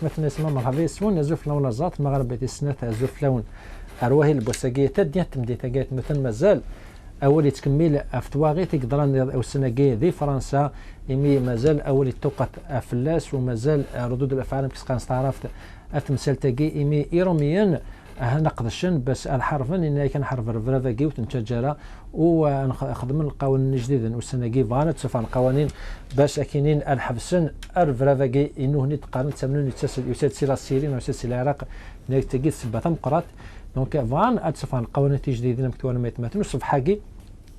مثلا اسمه مرحبا يسون نزوف لون الزات المغرب السنة زوف لون أرواهي البوساقية تديت تمدي تجات مثل مازال أول يتكمل أفتواغي تقدران أو السنة ذي فرنسا إمي مازال أول التوقت أفلاس ومازال ردود الأفعال كسقان استعرفت أتمثل تجي إمي إيروميا نقدشن بس الحرفا إن كان حرف الفرافاكي وتنتجرا ونخدم القوانين الجديدة والسنة فانت سوف القوانين باش أكينين الحبسن الفرافاكي إنه هني تقارن تسمنون يسلسل السيرين ويسلسل العراق نيجي سبعة مقرات دونك فان أتسفان القوانين الجديدة مكتوبة ما يتمثلون الصف حقي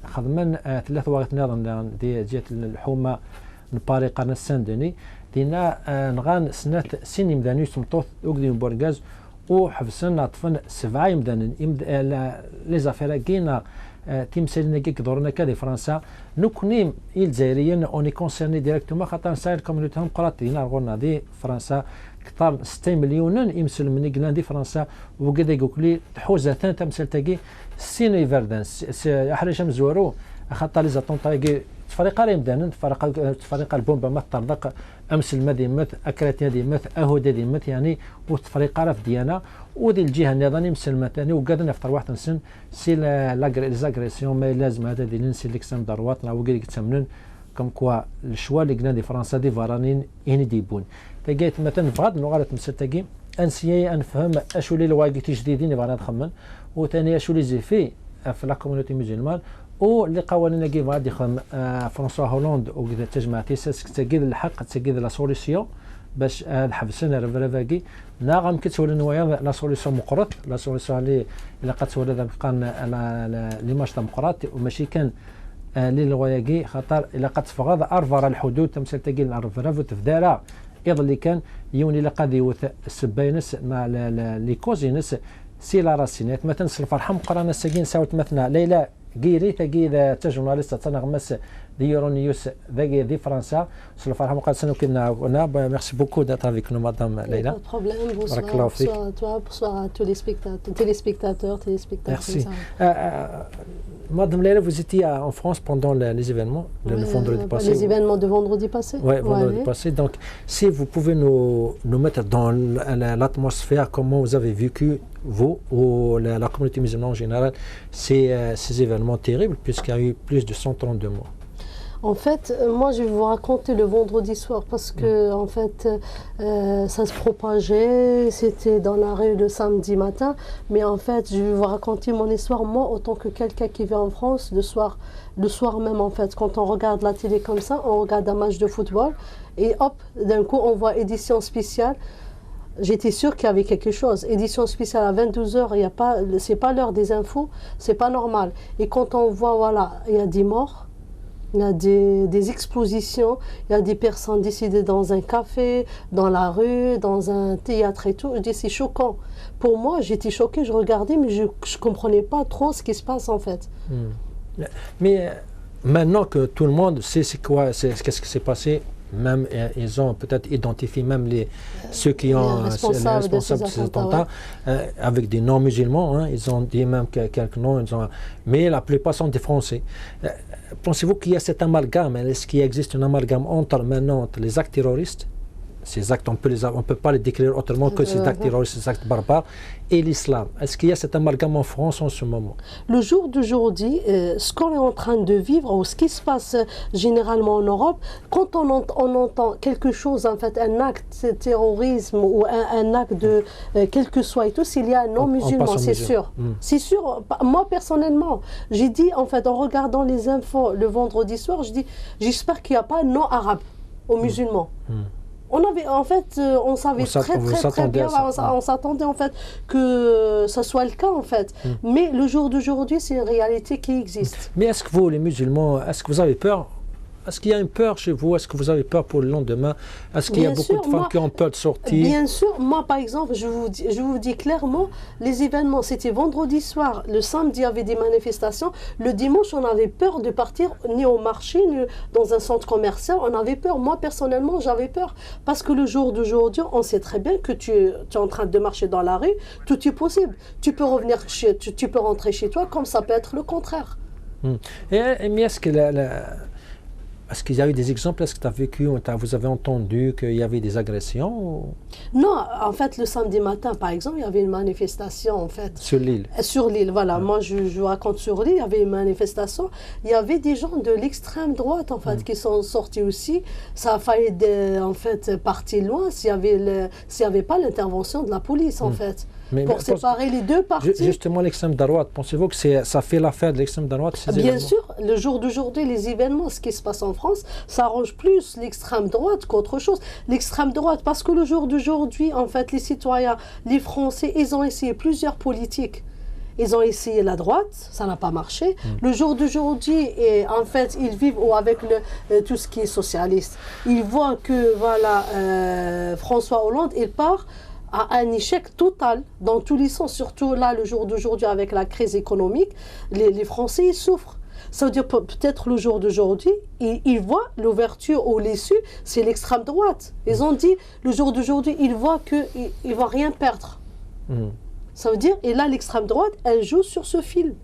خدمن ثلاث وقت نظام دي جهة الحومة نباري قرن السندني دينا نغان سنة سين مداني سمطوث وقديم بورغاز وحفصن عطفن 7 يمدان لي زافير كينا تيمسالنا كي كدورنا كدي فرنسا نكونيم الجزائريين اوني كونسيرني ديريكتومون خاطر ساير كوميونيتيهم قراتينا غورنا دي فرنسا كثر 6 مليون يمسل من كلان دي فرنسا وقد يقولي تحوزتان تمثل تاكي سيني فيردان احرج مزورو خاطر لي زاتونطاكي تفريقه لا يمدان تفريقه البومبا ما تطرق امس المديمه اكرات ديمت اهود ديمت يعني وتفريقه راه في ديانا ودي الجهه النظاميه مسلمه ثاني وقادنا نفطر واحد نسن سي لاغريسيون ما لازم هذا دي ننسي ليكسام دروات لا وقال يتسمنون كم كوا الشوا اللي قلنا دي فرنسا دي فارانين هني ديبون تلقيت مثلا فغاد نغالط مسل تاكي انسيي انفهم اشو لي الواقيت جديدين اللي بغينا نخمن وثاني اشو لي زيفي في لا كوميونيتي مسلمان واللي قوانين كيف غادي يخدم فرنسوا هولوند وكذا تجمع تيساس تسجل الحق تسجل لا سوليسيون باش الحبسنا رفرافاكي ناغم كتسول نوايا لا سوليسيون مقرط لا سوليسيون اللي قد تسول هذا كان لي ماش مقرط وماشي كان اللي الغواياكي خاطر الا قد تفغض ارفر الحدود تمثل تقيل الرفراف تفدارا ايضا اللي كان يوني لقد يوث السباينس مع لي كوزينس سي لا راسينات مثلا الفرحه مقرانه ساكين ساوت مثلا ليلى غيري تاكي تجورناليست تنغمس دي يورونيوس دي فرنسا سلو فرحه مقال سنو كنا ميرسي بوكو d'être avec nous madame Leila. Bonsoir à tous les téléspectateurs, téléspectatrices. Merci. Madame Leila, vous étiez en France pendant les événements le vendredi passé. Les événements de vendredi passé. Oui, vendredi passé. Donc, si vous pouvez nous mettre dans l'atmosphère, comment vous avez vécu, vous, ou la communauté musulmane en général, ces événements terribles, puisqu'il y a eu plus de 132 morts. En fait, moi je vais vous raconter le vendredi soir parce que en fait ça se propageait, c'était dans la rue le samedi matin, mais en fait je vais vous raconter mon histoire moi autant que quelqu'un qui vit en France le soir même en fait quand on regarde la télé comme ça, on regarde un match de football et hop d'un coup on voit édition spéciale. J'étais sûre qu'il y avait quelque chose. Édition spéciale à 22h, c'est pas l'heure des infos, c'est pas normal. Et quand on voit voilà, il y a des morts. Il y a des explosions, il y a des personnes décédées dans un café, dans la rue, dans un théâtre et tout. Je dis c'est choquant. Pour moi, j'étais choquée, je regardais, mais je ne comprenais pas trop ce qui se passe en fait. Mais maintenant que tout le monde sait qu'est-ce qui s'est passé, même ils ont peut-être identifié même ceux qui ont les responsables de ces attentats avec des noms musulmans, hein, ils ont dit même quelques noms, mais la plupart sont des Français. Pensez-vous qu'il y a cet amalgame? Est-ce qu'il existe un amalgame entre les actes terroristes, ces actes on peut pas les décrire autrement que ces actes terroristes, ces actes barbares, et l'islam? Est-ce qu'il y a cet amalgame en France en ce moment? Le jour d'aujourd'hui, ce qu'on est en train de vivre ou ce qui se passe généralement en Europe, quand on entend quelque chose, en fait, un acte de terrorisme ou un acte de quel que soit et tout, s'il y a un non-musulman, c'est sûr. C'est sûr. Moi, personnellement, j'ai dit, en fait, en regardant les infos le vendredi soir, je dis, j'espère qu'il n'y a pas un non-arabe aux musulmans. On savait très bien, on s'attendait en fait que ça soit le cas en fait. Mais le jour d'aujourd'hui, c'est une réalité qui existe. Mais est-ce que vous, les musulmans, est-ce que vous avez peur? Est-ce qu'il y a une peur chez vous? Est-ce que vous avez peur pour le lendemain? Est-ce qu'il y a beaucoup de femmes qui ont peur de sortir? Bien sûr, moi par exemple, je vous dis clairement, les événements, c'était vendredi soir, le samedi il y avait des manifestations, le dimanche on avait peur de partir ni au marché, ni dans un centre commercial, on avait peur. Moi personnellement j'avais peur, parce que le jour d'aujourd'hui, on sait très bien que tu es en train de marcher dans la rue, tout est possible. Tu peux tu peux rentrer chez toi, comme ça peut être le contraire. Mais est-ce que Est-ce qu'il y a eu des exemples? Est-ce que tu as vécu, vous avez entendu qu'il y avait des agressions? Non, en fait, le samedi matin, par exemple, il y avait une manifestation, en fait. Sur l'île? Sur l'île, voilà. Moi, je raconte sur l'île, il y avait une manifestation. Il y avait des gens de l'extrême droite, en fait, qui sont sortis aussi. Ça a failli, en fait, partir loin s'il y avait pas l'intervention de la police, en fait. Pour séparer les deux parties. Justement, l'extrême droite, pensez-vous que ça fait l'affaire de l'extrême droite? Bien sûr, le jour d'aujourd'hui, les événements, ce qui se passe en France, ça arrange plus l'extrême droite qu'autre chose. L'extrême droite, parce que le jour d'aujourd'hui, en fait, les citoyens, les Français, ils ont essayé plusieurs politiques. Ils ont essayé la droite, ça n'a pas marché. Le jour d'aujourd'hui, en fait, ils vivent avec tout ce qui est socialiste. Ils voient que, voilà, François Hollande, il part à un échec total dans tous les sens, surtout là, le jour d'aujourd'hui, avec la crise économique, les Français, ils souffrent. Ça veut dire peut-être le jour d'aujourd'hui, ils voient l'ouverture ou l'issue, c'est l'extrême droite. Ils ont dit, le jour d'aujourd'hui, ils voient qu'ils ne vont rien perdre. Ça veut dire, et là, l'extrême droite, elle joue sur ce fil.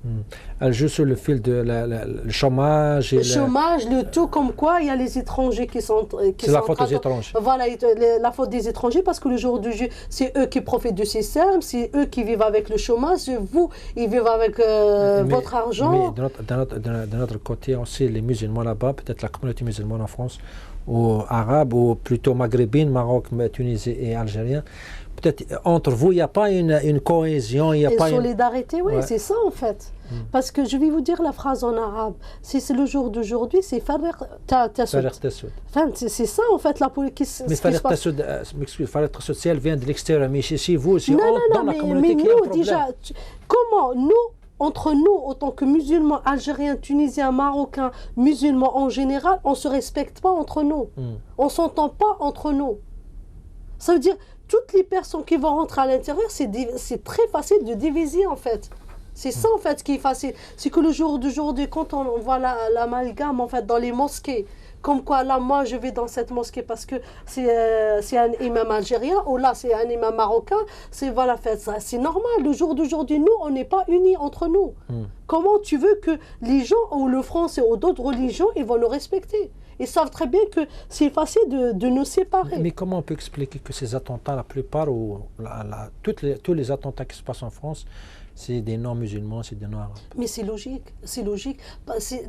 Elle joue sur le fil de le chômage. Le chômage, le tout, comme quoi il y a les étrangers qui sont... C'est la faute des étrangers. Voilà, la faute des étrangers, parce que le jour du jeu, c'est eux qui profitent du système, c'est eux qui vivent avec le chômage, vous, ils vivent avec votre argent. Mais d'un autre côté, aussi, les musulmans là-bas, peut-être la communauté musulmane en France, ou arabe, ou plutôt maghrébine, Maroc, Tunisie et algérien, peut-être entre vous, il n'y a pas une cohésion, il n'y a pas solidarité, oui, c'est ça en fait. Parce que je vais vous dire la phrase en arabe. Si c'est le jour d'aujourd'hui, c'est Farir Tassoud. Enfin, c'est ça en fait la politique. Mais Farir Tassoud, Farir Tassoud, si elle vient de l'extérieur, mais chez vous, si non, dans la communauté mais qui a un nous, problème. déjà, comment nous, entre nous, autant que musulmans, algériens, tunisiens, marocains, musulmans en général, on ne se respecte pas entre nous. On ne s'entend pas entre nous. Ça veut dire, toutes les personnes qui vont rentrer à l'intérieur, c'est très facile de diviser en fait. C'est ça en fait qui est facile. C'est que le jour d'aujourd'hui, quand on voit l'amalgame en fait dans les mosquées, comme quoi là moi je vais dans cette mosquée parce que c'est un imam algérien ou là c'est un imam marocain, c'est voilà, c'est normal. Le jour d'aujourd'hui, nous on n'est pas unis entre nous. Comment tu veux que les gens ou le français ou d'autres religions ils vont nous respecter? Ils savent très bien que c'est facile de nous séparer. Mais comment on peut expliquer que ces attentats, la plupart, ou tous les attentats qui se passent en France, c'est des non-musulmans, c'est des non-arabes? Mais c'est logique, c'est logique.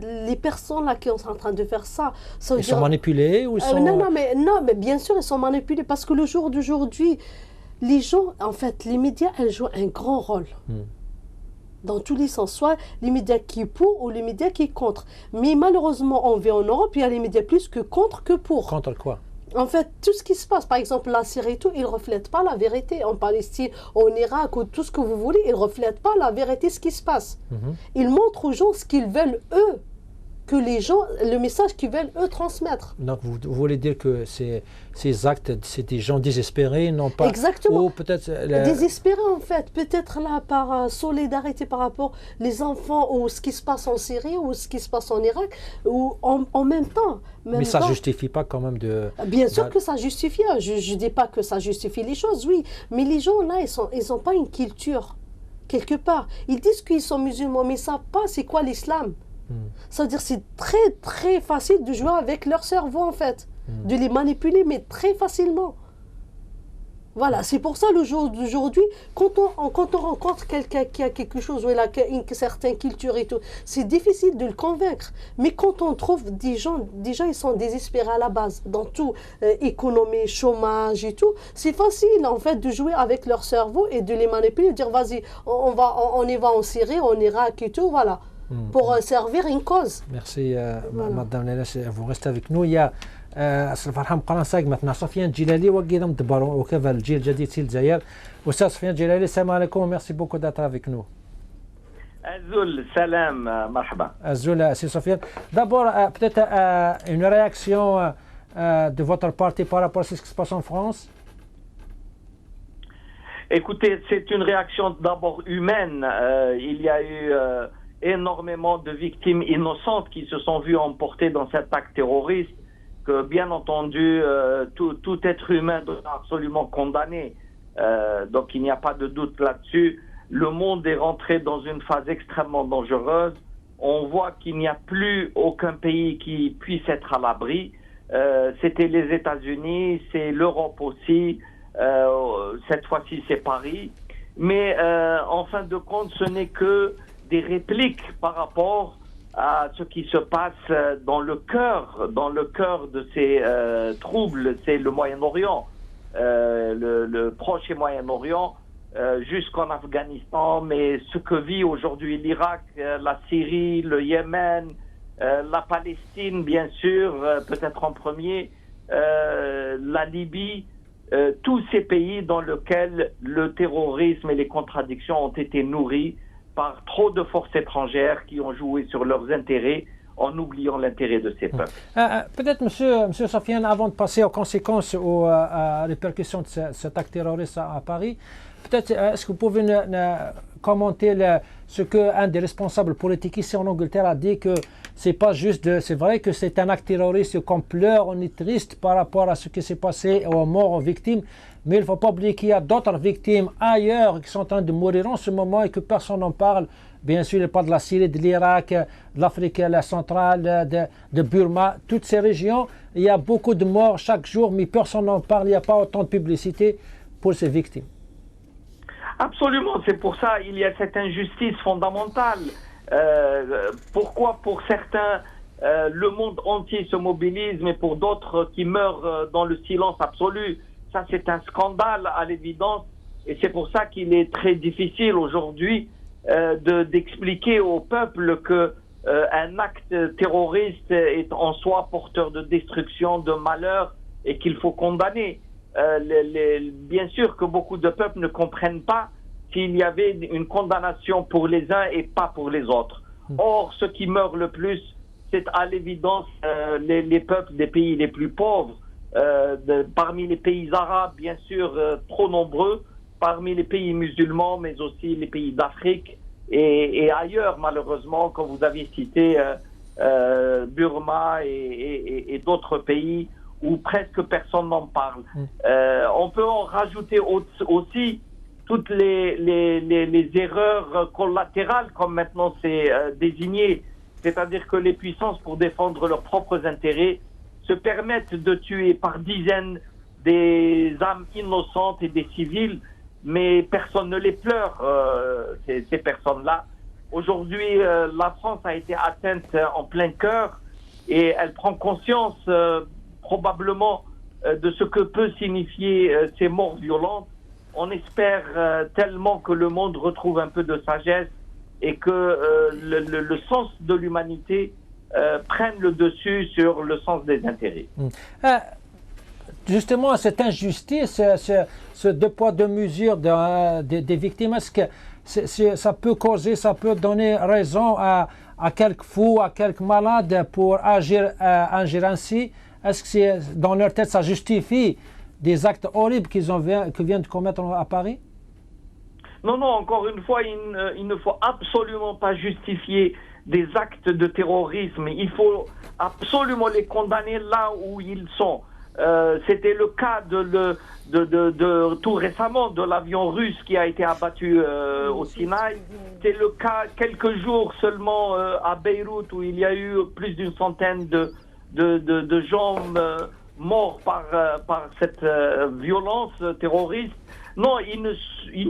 Les personnes là qui sont en train de faire ça... Ils sont manipulés ou ils sont... Non, mais bien sûr, ils sont manipulés parce que le jour d'aujourd'hui, les gens, en fait, les médias, elles jouent un grand rôle. Dans tous les sens, soit les médias qui pour ou les médias qui contre. Mais malheureusement, on vit en Europe, il y a les médias plus que contre que pour. Contre quoi? En fait, tout ce qui se passe, par exemple, la Syrie et tout, ils ne reflètent pas la vérité. En Palestine, en Irak, ou tout ce que vous voulez, ils ne reflètent pas la vérité, ce qui se passe. Ils montrent aux gens ce qu'ils veulent, eux. Que les gens, le message qu'ils veulent, eux, transmettre. Donc, vous voulez dire que ces actes, c'est des gens désespérés, non pas... Exactement. Ou peut-être... Désespérés, en fait. Peut-être là, par solidarité par rapport aux enfants, ou ce qui se passe en Syrie, ou ce qui se passe en Irak, ou en même temps. Mais ça ne justifie pas quand même de... Bien sûr que ça justifie. Je ne dis pas que ça justifie les choses, oui. Mais les gens, là, ils n'ont pas une culture, quelque part. Ils disent qu'ils sont musulmans, mais ils ne savent pas c'est quoi l'islam. Ça veut dire que c'est très très facile de jouer avec leur cerveau en fait, de les manipuler mais très facilement. Voilà, c'est pour ça le jour d'aujourd'hui, quand on rencontre quelqu'un qui a quelque chose, ou il a une certaine culture et tout, c'est difficile de le convaincre. Mais quand on trouve des gens ils sont désespérés à la base, dans tout, économie, chômage et tout, c'est facile en fait de jouer avec leur cerveau et de les manipuler, de dire vas-y, on y va en Syrie, en Irak et tout, voilà. Pour servir une cause. Merci Madame Leila, vous restez avec nous. Il y a فرحان قرنصاق مثلا سفيان جلالي وقيدة مدبرون وكيف الجيل الجديد في الجزائر. أستاذ سفيان جلالي, السلام عليكم, merci beaucoup d'être avec nous. Azoul, salam, marhaba. Azoul, c'est Sofiane. D'abord, peut-être une réaction de votre parti par rapport à ce qui se passe en France? Écoutez, c'est une réaction d'abord humaine. Il y a eu énormément de victimes innocentes qui se sont vues emportées dans cet acte terroriste, que bien entendu, tout être humain doit absolument condamner. Donc il n'y a pas de doute là-dessus. Le monde est rentré dans une phase extrêmement dangereuse. on voit qu'il n'y a plus aucun pays qui puisse être à l'abri. C'était les États-Unis, c'est l'Europe aussi, cette fois-ci c'est Paris. Mais en fin de compte, ce n'est que des répliques par rapport à ce qui se passe dans le cœur de ces troubles, c'est le Moyen-Orient, le Proche et Moyen-Orient, jusqu'en Afghanistan, mais ce que vit aujourd'hui l'Irak, la Syrie, le Yémen, la Palestine, bien sûr, peut-être en premier, la Libye, tous ces pays dans lesquels le terrorisme et les contradictions ont été nourris par trop de forces étrangères qui ont joué sur leurs intérêts en oubliant l'intérêt de ces peuples. Peut-être, monsieur Sofiane, avant de passer aux conséquences, aux répercussions de cet acte terroriste à Paris, peut-être, est-ce que vous pouvez commenter ce qu'un des responsables politiques ici en Angleterre a dit, que c'est pas juste, c'est vrai que c'est un acte terroriste, qu'on pleure, on est triste par rapport à ce qui s'est passé, aux morts, aux victimes, mais il ne faut pas oublier qu'il y a d'autres victimes ailleurs qui sont en train de mourir en ce moment et que personne n'en parle. Bien sûr, il parle de la Syrie, de l'Irak, de l'Afrique centrale, de Burma, toutes ces régions. Il y a beaucoup de morts chaque jour, mais personne n'en parle, il n'y a pas autant de publicité pour ces victimes. Absolument, c'est pour ça qu'il y a cette injustice fondamentale. Pourquoi pour certains, le monde entier se mobilise, mais pour d'autres qui meurent dans le silence absolu? Ça, c'est un scandale à l'évidence, et c'est pour ça qu'il est très difficile aujourd'hui d'expliquer au peuple que un acte terroriste est en soi porteur de destruction, de malheur, et qu'il faut condamner. Bien sûr que beaucoup de peuples ne comprennent pas s'il y avait une condamnation pour les uns et pas pour les autres. Or, ceux qui meurent le plus, c'est à l'évidence les peuples des pays les plus pauvres, parmi les pays arabes, bien sûr, trop nombreux, parmi les pays musulmans, mais aussi les pays d'Afrique et ailleurs, malheureusement, comme vous avez cité, Burma et d'autres pays où presque personne n'en parle. On peut en rajouter aussi toutes les erreurs collatérales, comme maintenant c'est désigné, c'est-à-dire que les puissances, pour défendre leurs propres intérêts, se permettent de tuer par dizaines des âmes innocentes et des civils, mais personne ne les pleure, ces personnes-là. Aujourd'hui, la France a été atteinte en plein cœur et elle prend conscience probablement de ce que peut signifier ces morts violentes. On espère tellement que le monde retrouve un peu de sagesse et que le sens de l'humanité prenne le dessus sur le sens des intérêts. Justement, cette injustice, ce deux poids deux mesures des victimes, est-ce que ça peut causer, ça peut donner raison à quelques fous, à quelques malades pour agir ainsi? Est-ce que dans leur tête, ça justifie des actes horribles qu'ils viennent de commettre à Paris? Non, encore une fois, il ne faut absolument pas justifier des actes de terrorisme. Il faut absolument les condamner là où ils sont. C'était le cas de tout récemment de l'avion russe qui a été abattu au Sinaï. C'est le cas quelques jours seulement à Beyrouth où il y a eu plus d'une centaine de gens morts par cette violence terroriste. Non, il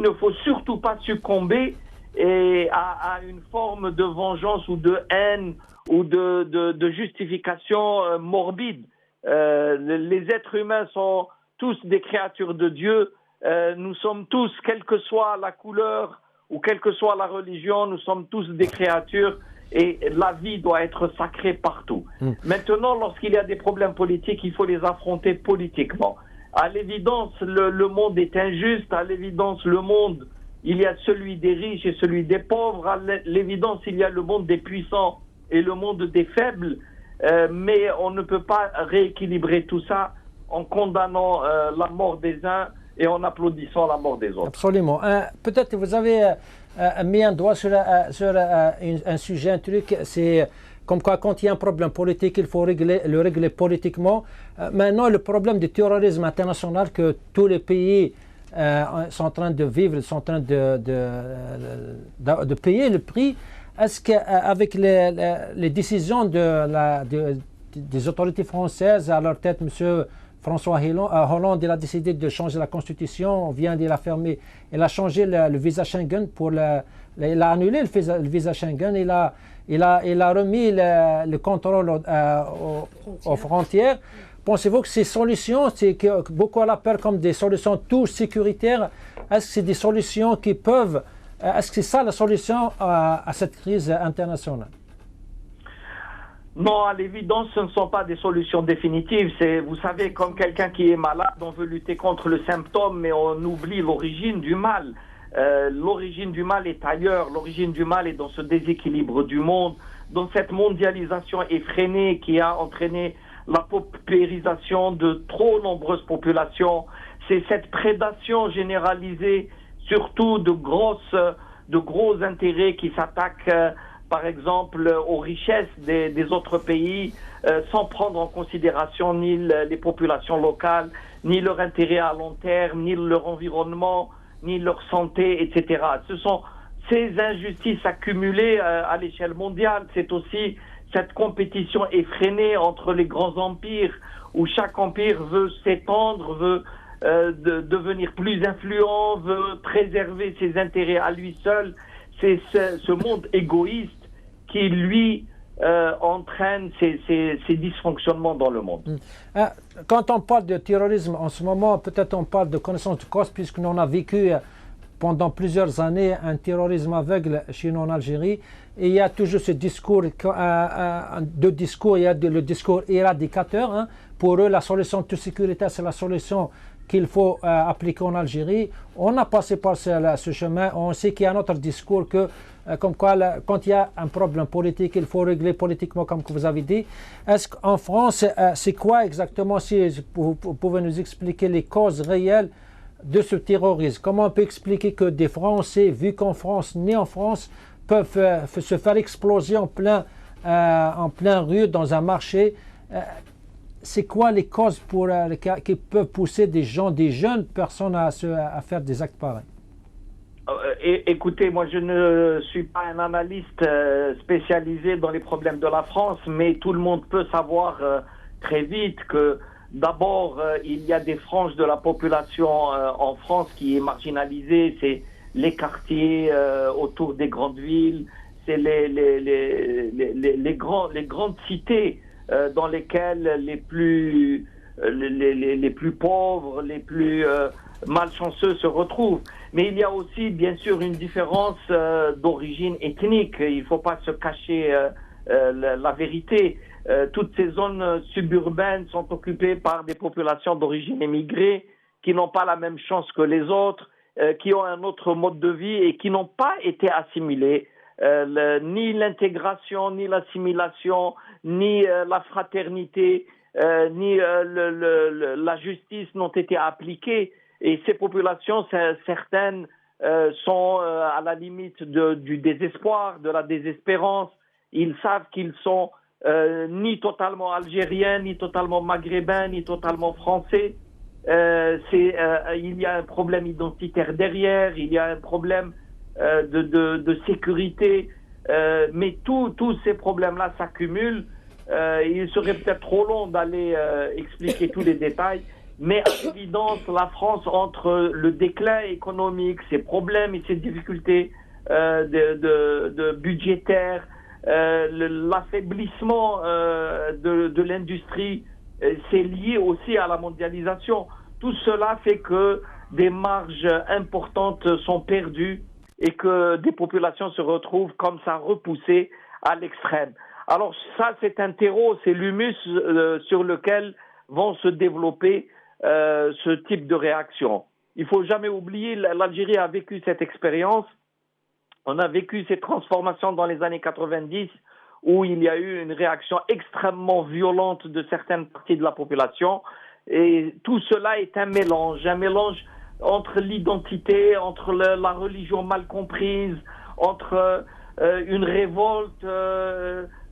ne faut surtout pas succomber à une forme de vengeance ou de haine ou de justification morbide. Les êtres humains sont tous des créatures de Dieu. Nous sommes tous, quelle que soit la couleur ou quelle que soit la religion, nous sommes tous des créatures et la vie doit être sacrée partout. Maintenant, lorsqu'il y a des problèmes politiques, il faut les affronter politiquement. À l'évidence, le monde est injuste. À l'évidence, le monde, il y a celui des riches et celui des pauvres. À l'évidence, il y a le monde des puissants et le monde des faibles. Mais on ne peut pas rééquilibrer tout ça en condamnant la mort des uns et en applaudissant la mort des autres. Absolument. Peut-être que vous avez mis un doigt sur un sujet, un truc, c'est comme quoi quand il y a un problème politique, il faut le régler politiquement. Maintenant, le problème du terrorisme international que tous les pays sont en train de vivre, sont en train de payer le prix. est-ce qu'avec les décisions des autorités françaises, à leur tête, M. François Hollande, il a décidé de changer la Constitution, on vient de la fermer, il a changé le visa Schengen, il a annulé le visa Schengen, il a remis le contrôle aux frontières. Pensez-vous que ces solutions, c'est que beaucoup la peur comme des solutions tout sécuritaires, est-ce que c'est des solutions qui peuvent, est-ce que c'est ça la solution à cette crise internationale? Non, à l'évidence, ce ne sont pas des solutions définitives. Vous savez, comme quelqu'un qui est malade, on veut lutter contre le symptôme, mais on oublie l'origine du mal. L'origine du mal est ailleurs. L'origine du mal est dans ce déséquilibre du monde, dans cette mondialisation effrénée qui a entraîné la paupérisation de trop nombreuses populations. C'est cette prédation généralisée, surtout de gros intérêts qui s'attaquent par exemple aux richesses des autres pays, sans prendre en considération ni les populations locales, ni leur intérêt à long terme, ni leur environnement, ni leur santé, etc. Ce sont ces injustices accumulées à l'échelle mondiale. C'est aussi cette compétition effrénée entre les grands empires, où chaque empire veut s'étendre, veut devenir plus influent, veut préserver ses intérêts à lui seul. C'est ce monde égoïste qui, lui, entraîne ces dysfonctionnements dans le monde. Quand on parle de terrorisme, en ce moment, peut-être on parle de connaissance de cause, puisqu'on a vécu pendant plusieurs années un terrorisme aveugle chez nous en Algérie. Et il y a toujours ce discours, il y a le discours éradicateur. Hein. Pour eux, la solution de sécurité, c'est la solution qu'il faut appliquer en Algérie. On a passé par ce chemin. On sait qu'il y a un autre discours comme quoi, quand il y a un problème politique, il faut régler politiquement, comme vous avez dit. Est-ce qu'en France, c'est quoi exactement, si vous pouvez nous expliquer les causes réelles de ce terrorisme? Comment on peut expliquer que des Français, vu qu'en France, nés en France, peuvent se faire exploser en plein rue, dans un marché? C'est quoi les causes qui peuvent pousser des jeunes personnes à faire des actes pareils? Écoutez, moi je ne suis pas un analyste spécialisé dans les problèmes de la France, mais tout le monde peut savoir très vite que d'abord il y a des franges de la population en France qui est marginalisée. C'est les quartiers autour des grandes villes, c'est les grandes cités dans lesquelles les plus pauvres, les plus malchanceux se retrouvent. Mais il y a aussi, bien sûr, une différence d'origine ethnique. Il ne faut pas se cacher la vérité. Toutes ces zones suburbaines sont occupées par des populations d'origine émigrée qui n'ont pas la même chance que les autres, qui ont un autre mode de vie et qui n'ont pas été assimilés. Ni l'intégration, ni l'assimilation, ni la fraternité, ni la justice n'ont été appliquées. Et ces populations, certaines sont à la limite du désespoir, de la désespérance. Ils savent qu'ils sont ni totalement algériens, ni totalement maghrébins, ni totalement français. Il y a un problème identitaire derrière, il y a un problème de sécurité. Mais tous ces problèmes-là s'accumulent. Il serait peut-être trop long d'aller expliquer tous les détails. Mais à l'évidence, la France, entre le déclin économique, ses problèmes et ses difficultés budgétaires, l'affaiblissement de l'industrie, c'est lié aussi à la mondialisation. Tout cela fait que des marges importantes sont perdues et que des populations se retrouvent comme ça repoussées à l'extrême. Alors ça, c'est un terreau, c'est l'humus sur lequel vont se développer ce type de réaction. Il ne faut jamais oublier, l'Algérie a vécu cette expérience. On a vécu ces transformations dans les années 90 où il y a eu une réaction extrêmement violente de certaines parties de la population. Et tout cela est un mélange entre l'identité, entre la religion mal comprise, entre une révolte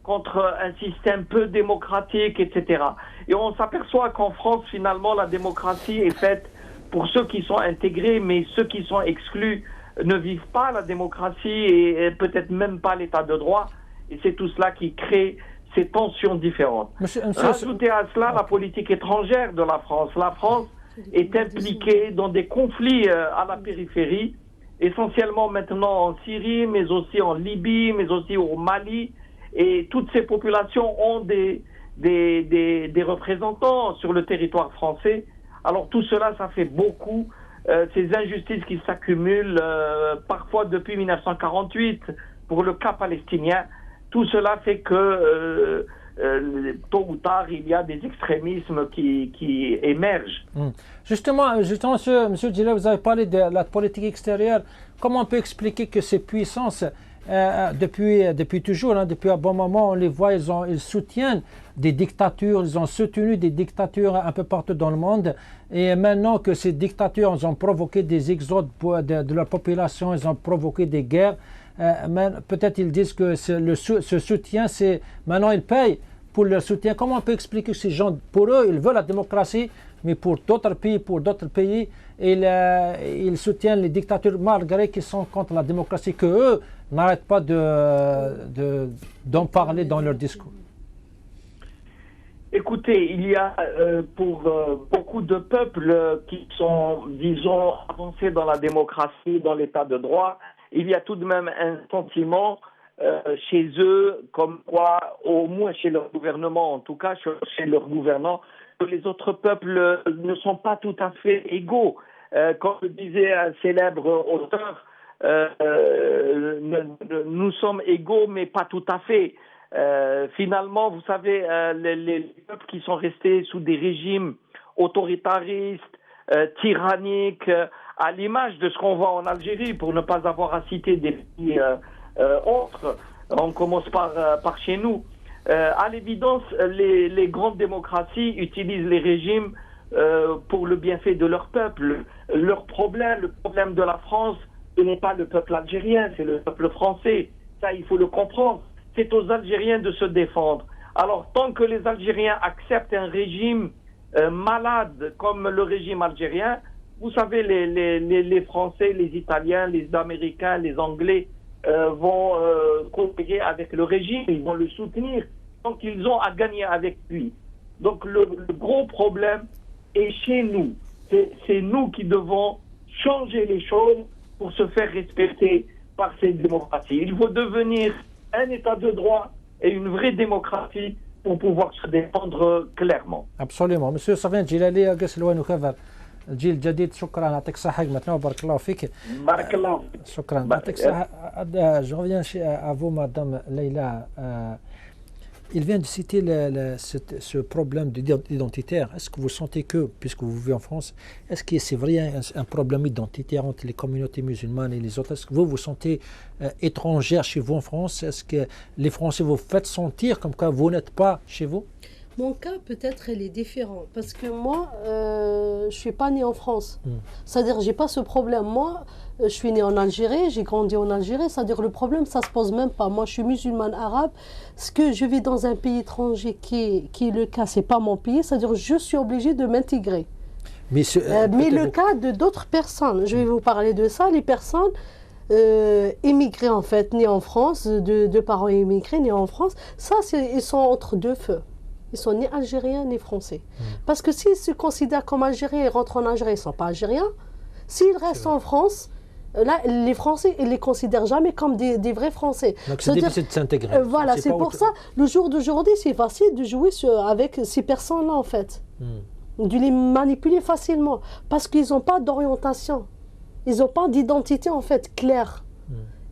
contre un système peu démocratique, etc. Et on s'aperçoit qu'en France, finalement, la démocratie est faite pour ceux qui sont intégrés, mais ceux qui sont exclus ne vivent pas la démocratie et peut-être même pas l'état de droit. Et c'est tout cela qui crée ces tensions différentes. Rajoutez à cela la politique étrangère de la France. La France est impliquée dans des conflits à la périphérie, essentiellement maintenant en Syrie, mais aussi en Libye, mais aussi au Mali. Et toutes ces populations ont des représentants sur le territoire français. Alors tout cela, ça fait beaucoup. Ces injustices qui s'accumulent parfois depuis 1948 pour le cas palestinien. Tout cela fait que tôt ou tard, il y a des extrémismes qui émergent. Justement, monsieur Djilali, vous avez parlé de la politique extérieure. Comment on peut expliquer que ces puissances, depuis toujours, depuis un bon moment, on les voit, ils soutiennent des dictatures, ils ont soutenu des dictatures un peu partout dans le monde. Et maintenant que ces dictatures ont provoqué des exodes de leur population, ils ont provoqué des guerres, peut-être ils disent que ce soutien, maintenant ils payent pour leur soutien. Comment on peut expliquer que ces gens, pour eux, ils veulent la démocratie, mais pour d'autres pays, ils soutiennent les dictatures malgré qu'ils sont contre la démocratie, que eux n'arrêtent pas d'en parler dans leur discours. Écoutez, il y a pour beaucoup de peuples qui sont, disons, avancés dans la démocratie, dans l'état de droit, il y a tout de même un sentiment chez eux, comme quoi, au moins chez leur gouvernement, en tout cas chez leurs gouvernants, que les autres peuples ne sont pas tout à fait égaux. Comme le disait un célèbre auteur, nous sommes égaux, mais pas tout à fait. Finalement, vous savez, les peuples qui sont restés sous des régimes autoritaristes, tyranniques, à l'image de ce qu'on voit en Algérie, pour ne pas avoir à citer des pays autres, on commence par chez nous. À l'évidence, les grandes démocraties utilisent les régimes pour le bienfait de leur peuple. Le problème de la France, ce n'est pas le peuple algérien, c'est le peuple français. Ça, il faut le comprendre. C'est aux Algériens de se défendre. Alors, tant que les Algériens acceptent un régime malade comme le régime algérien, vous savez, les Français, les Italiens, les Américains, les Anglais vont coopérer avec le régime, ils vont le soutenir. Donc, ils ont à gagner avec lui. Donc, le gros problème est chez nous. C'est nous qui devons changer les choses pour se faire respecter par cette démocratie. Il faut devenir un état de droit et une vraie démocratie pour pouvoir se défendre clairement. Absolument. Monsieur Safwan Djilali, قسلوان وكفر الجيل الجديد، شكرا، يعطيك الصحة مثلا وبارك الله فيك. بارك الله. شكرا، يعطيك الصحة. Je reviens à vous, Madame Leïla. Il vient de citer ce problème identitaire. Est-ce que vous sentez que, puisque vous vivez en France, est-ce que c'est vrai un problème identitaire entre les communautés musulmanes et les autres? Est-ce que vous vous sentez étrangère chez vous en France? Est-ce que les Français vous faites sentir comme que vous n'êtes pas chez vous? Mon cas, peut-être, elle est différente. Parce que moi, je ne suis pas née en France. C'est-à-dire, je n'ai pas ce problème. Moi, je suis née en Algérie, j'ai grandi en Algérie. C'est-à-dire, le problème, ça ne se pose même pas. Moi, je suis musulmane arabe. Ce que je vis dans un pays étranger qui est le cas, ce n'est pas mon pays. C'est-à-dire, je suis obligée de m'intégrer. Mais le cas de d'autres personnes, je vais vous parler de ça. Les personnes immigrées, en fait, nées en France, de parents immigrés, nés en France, ça, ils sont entre deux feux. Ils sont ni algériens ni français. Parce que s'ils se considèrent comme algériens et rentrent en Algérie, ils ne sont pas algériens. S'ils restent en France, là, les Français, ils ne les considèrent jamais comme des vrais Français. Donc c'est difficile de s'intégrer. Voilà, c'est pour ça, le jour d'aujourd'hui, c'est facile de jouer avec ces personnes-là, en fait. De les manipuler facilement. Parce qu'ils n'ont pas d'orientation. Ils n'ont pas d'identité, en fait, claire.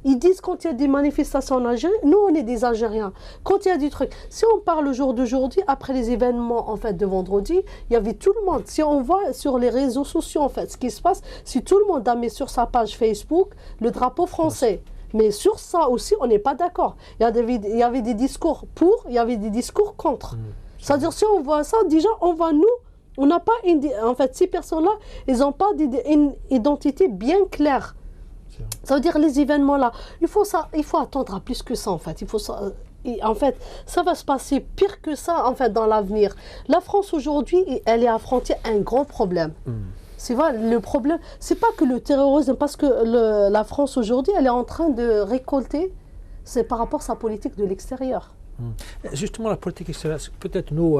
Ils disent quand il y a des manifestations en Algérie, nous on est des Algériens. Quand il y a des trucs, si on parle au jour d'aujourd'hui, après les événements en fait de vendredi, il y avait tout le monde. Si on voit sur les réseaux sociaux en fait ce qui se passe, si tout le monde a mis sur sa page Facebook le drapeau français. Mais sur ça aussi, on n'est pas d'accord. Il y avait des discours pour, il y avait des discours contre. C'est-à-dire si on voit ça, déjà on va on n'a pas en fait ces personnes-là, ils n'ont pas une identité bien claire. Ça veut dire les événements là, il faut attendre à plus que ça en fait. En fait, ça va se passer pire que ça en fait dans l'avenir. La France aujourd'hui, elle est affrontée à un grand problème. C'est vrai, le problème, c'est pas que le terrorisme, parce que la France aujourd'hui, elle est en train de récolter, c'est par rapport à sa politique de l'extérieur. Justement, la politique extérieure, peut-être nous,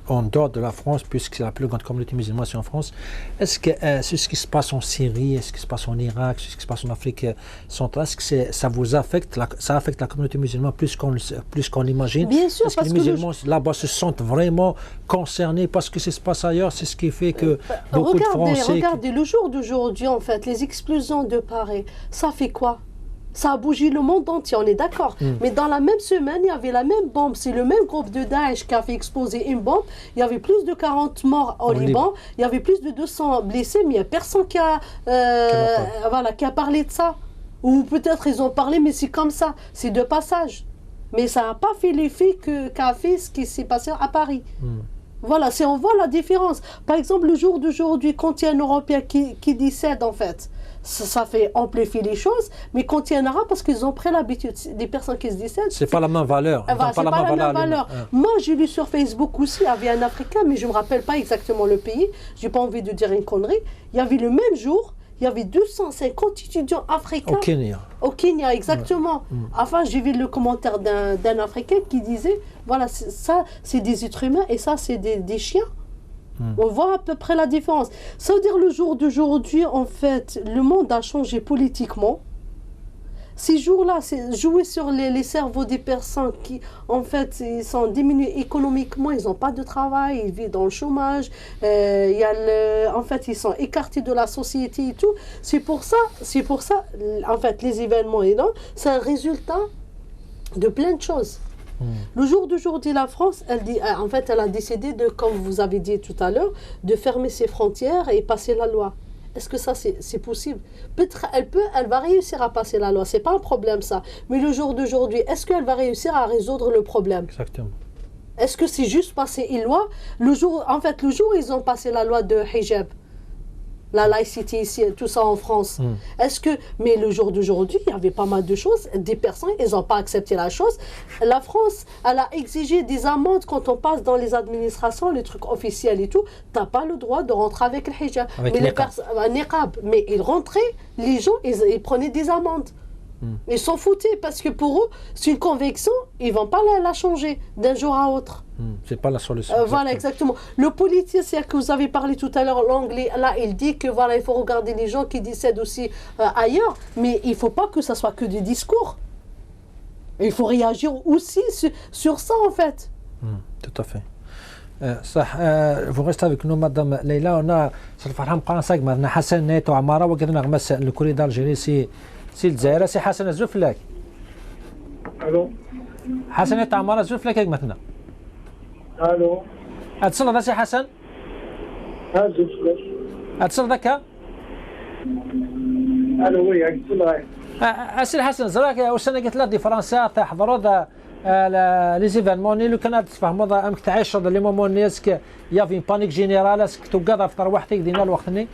en dehors de la France, puisque c'est la plus grande communauté musulmane en France, est-ce que c'est ce qui se passe en Syrie, est-ce qui se passe en Irak, ce qui se passe en Afrique centrale, est-ce que ça vous affecte, ça affecte la communauté musulmane plus qu'on l'imagine? Bien sûr, parce que les musulmans là-bas se sentent vraiment concernés parce que ce qui se passe ailleurs, c'est ce qui fait que beaucoup de Français... Regardez, le jour d'aujourd'hui, en fait, les explosions de Paris, ça fait quoi? Ça a bougé le monde entier, on est d'accord. Mais dans la même semaine, il y avait la même bombe. C'est le même groupe de Daesh qui a fait exploser une bombe. Il y avait plus de 40 morts au Liban. Il y avait plus de 200 blessés, mais il n'y a personne qui a parlé de ça. Ou peut-être ils ont parlé, mais c'est comme ça. C'est de passage. Mais ça n'a pas fait l'effet qu'a fait ce qui s'est passé à Paris. Voilà, on voit la différence. Par exemple, le jour d'aujourd'hui, quand il y a un Européen qui décède, en fait, ça fait amplifier les choses, mais quand il y en aura, parce qu'ils ont pris l'habitude, des personnes qui se décèdent... C'est pas la même valeur. C'est pas la même valeur. Moi, j'ai lu sur Facebook aussi, il y avait un Africain, mais je ne me rappelle pas exactement le pays, je n'ai pas envie de dire une connerie, il y avait le même jour, il y avait 250 étudiants africains. Au Kenya, exactement. Enfin, j'ai vu le commentaire d'un Africain qui disait, voilà, ça, c'est des êtres humains, et ça, c'est des chiens. On voit à peu près la différence. Ça veut dire le jour d'aujourd'hui, en fait, le monde a changé politiquement. Ces jours-là, c'est jouer sur les cerveaux des personnes qui, en fait, ils sont diminués économiquement, ils n'ont pas de travail, ils vivent dans le chômage, en fait, ils sont écartés de la société et tout. C'est pour ça, en fait, les événements et là, c'est un résultat de plein de choses. Le jour d'aujourd'hui, la France, elle a décidé de, comme vous avez dit tout à l'heure, de fermer ses frontières et passer la loi. Est-ce que ça, c'est possible? Peut-être elle va réussir à passer la loi, c'est pas un problème ça. Mais le jour d'aujourd'hui, est-ce qu'elle va réussir à résoudre le problème? Exactement. Est-ce que c'est juste passer une loi? Le jour où ils ont passé la loi de hijab, la laïcité ici, tout ça en France. Mais le jour d'aujourd'hui, il y avait pas mal de choses. Des personnes, ils n'ont pas accepté la chose. La France, elle a exigé des amendes quand on passe dans les administrations, les trucs officiels et tout. Tu n'as pas le droit de rentrer avec le hijab. Mais ils rentraient, les gens, ils prenaient des amendes. Ils s'en foutaient parce que pour eux, c'est une conviction, ils ne vont pas la changer d'un jour à l'autre. C'est pas la solution. Voilà, exactement. Le politicien que vous avez parlé tout à l'heure, l'anglais, là, il dit que voilà, il faut regarder les gens qui décèdent aussi ailleurs, mais il ne faut pas que ça soit que des discours. Il faut réagir aussi sur ça, en fait. Tout à fait. vous restez avec nous, Madame Leila. On a Farham Qansag, Madame Hassan Neto Amara, وقدرنا نغمس الكوري d'Algérie سي الجزائر سي حسن الزفلك. الو حسن Neto Amara الزفلك هيك مثلا. الو اتصل ذا سي حسن. الزفلك. اتصل ذاك. الو وي اتصل هاي. اسير حسن زراك وسنه قلت لا دي فرنسا تحضروا ذا لي زيفينمون لو كان تفهموا ذا امك تعيش هذا لي مومون اسك يا في بانيك جينيرال اسك توقع افطر وحدك دينا الوقتني.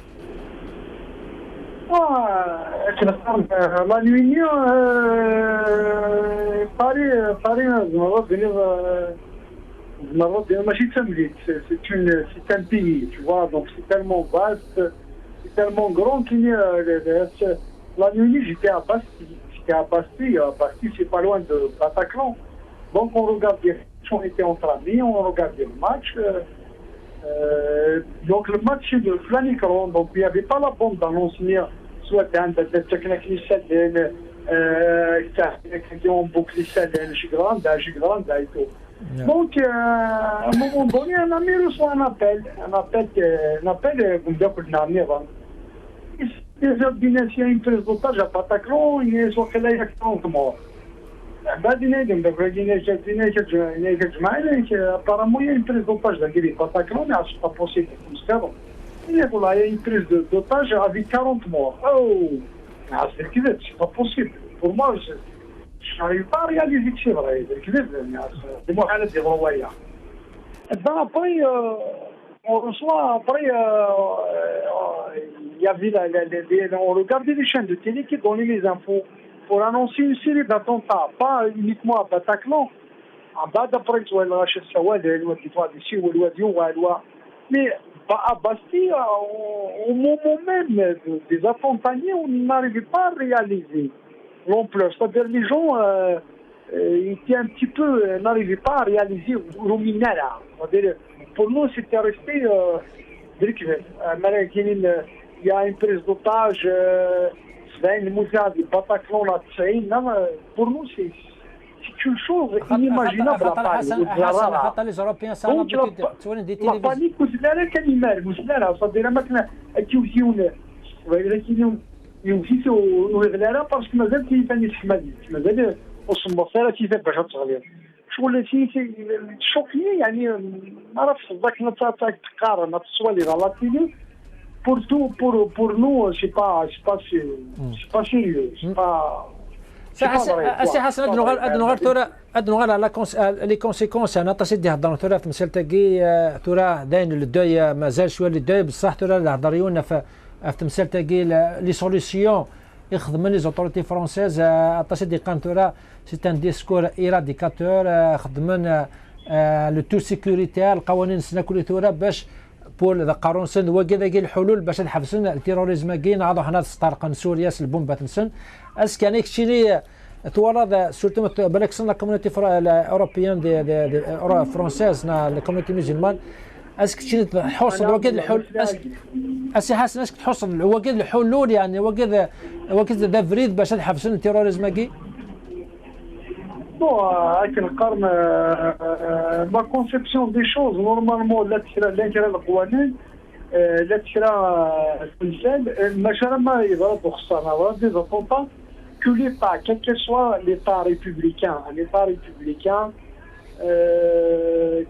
La Réunion, Paris, c'est un pays, tu vois, donc c'est tellement vaste, c'est tellement grand qu'il y a. La Réunion, j'étais à Bastille. Bastille, c'est pas loin de Bataclan. Donc on regardait, on était entre amis, on regardait le match. Donc le match de Flanicron, donc il n'y avait pas la bombe d'annonce, soit dans le technique qui ont bouclé ça d'un gigrande et tout. Donc à un moment donné, un ami reçoit un appel comme dire que les ordinateurs, une prise d'otage à Bataclan, ils sont là, il y a 30 morts. Apparemment, il y a une prise d'otage dans le Bataclan, mais c'est pas possible. Il y a une prise d'otage avec 40 morts. Oh, c'est pas possible. Pour moi, je n'arrive pas à réaliser que c'est vrai. C'est moi qui ai renvoyé. Après, on reçoit, après, il y avait, on regardait les chaînes de télé qui donnaient les infos pour annoncer une série d'attentats, pas uniquement à Bataclan. بعد après, tu vois, le Rachid Sawad, le Wadi Fadisi, le Wadi Oualwa. Mais à Bastille, au moment même des attentats, on n'arrivait pas à réaliser l'ampleur. C'est-à-dire les gens étaient un petit peu, n'arrivaient pas à réaliser Rominala. Pour nous, c'était resté. Il y a une prise d'otage, le Bataclan, la Tsaïn. Pour nous, c'est une chose inimaginable à Paris. La panique, وزلالة كلمات وزلالة صدينا ما كنا أكيوزيون يوزيتو وغلالة باسكو مازال تيفاني الحمادي مازال وصمصالة تيفان باش تغلير شغل شوكي يعني ما عرفتش ذاك تقارن تصوالي على تيلي pour nous c'est pas sérieux c'est pas سي حسن ادنو غير على لي كونسيكونس انا تصدي هضرنا ثلاث مسال تاكي ثرا داين للدوي مازال شويه للدوي بصح ثرا الهضريون في تمثال تاكي لي سوليسيون يخدم لي زوتوريتي فرونسيز تصدي قام ثرا سي ان ديسكور ايراديكاتور خدمن لو تو سيكوريتي القوانين سنا كل ثرا باش بول ذا قارونسن وكذا الحلول باش نحبسن التيروريزم كي نعضو حنا تسترقن سوريا البومبات نسن اسكان كشيني توارد سورتو بالك سن لا كومونيتي الاوروبيان دي فرونسيز نا لا كومونيتي ميزيلمان اسك تشيني تحوصل وكذا الحلول اسي حسن اسك تحوصل وكذا الحلول يعني وكذا ذا فريد باش نحبسن التيروريزم كي Bon, avec le carme, ma conception des choses, normalement, l'intérêt de l'Ouanen, l'intérêt il va pour ça, des attentats, que l'État, quel que soit l'État républicain,